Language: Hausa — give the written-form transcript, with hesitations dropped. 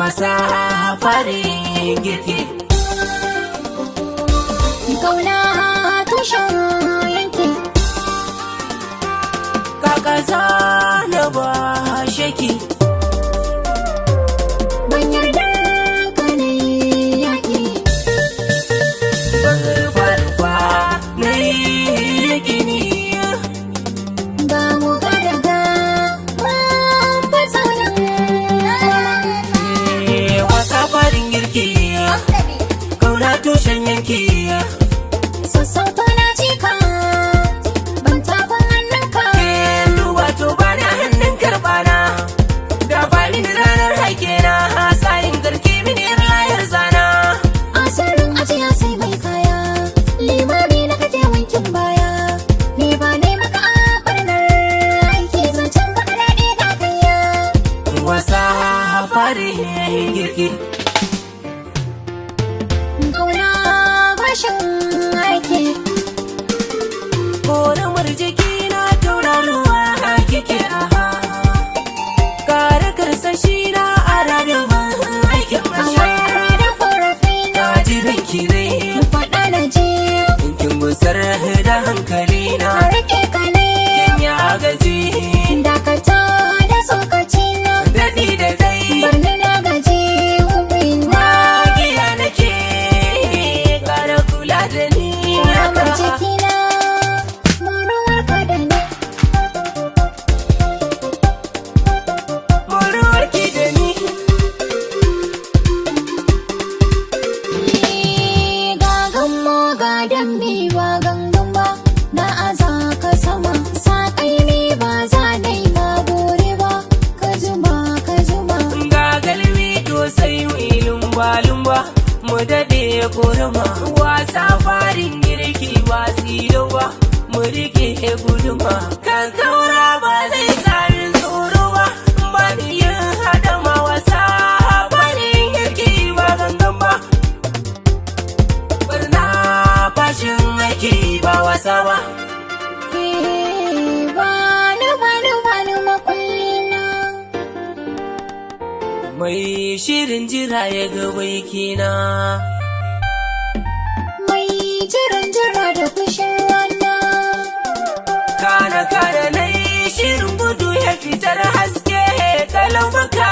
wasa farin girki. Kauna tushen yanki, Kaka zana ba shaki, ban yarda ka ne yaƙi. ban farfa na yi gini. Ba mu ga daga mun fasa Wasa farin girki, kauna tushen yanki. sassauta na jika, ban tafin hannunka. Duba to bana hannun karbana, da fali da ranar haike na hasayin garki mini rayar zana. Asirin ajiya sai mai kaya, limami na kake wankin baya. Ni ba ne maka a barnar aiki, zancen baka daɗe ga kayya. Wasa farin girki, Kauna bashin aiki, ƙoramar jiki na tauraruwa kike aha. Kare karsashi na a ranar aikin a masha. wayar da korafi na Na ji ranki ne, faɗa na ji. kin gusar da hankali na. A rike ka ne, Kin ya gaji, dakata da tsokaci na. daɗi da dai. Barni na gaji, hubina. Magiya nake, ƙara kula da ni. Ramar jikina, muruwar ka da ni. Muruwarki da ni. Ga gammo ga dambe ba gangan ba, na aza ka sama. Saƙai ne ba za na yi ma bore ba, ka juma ka juma. Ga galmi to sai wi lumba-lumba, mu daɗe kurma. Wasa farin girki ba silo ba, mu rike guduma. Kan kaura ba zai sami tsoro ba, ba ni yin hadama. Wasa farin girki ba gangan ba, barna fashin aiki ba wasa ba. Bani makullina. Mai shirin jira ya ga baikina, Mai jiran jira da fushin rana. kana na yi shirin gudu ya fitar haske kalau baka.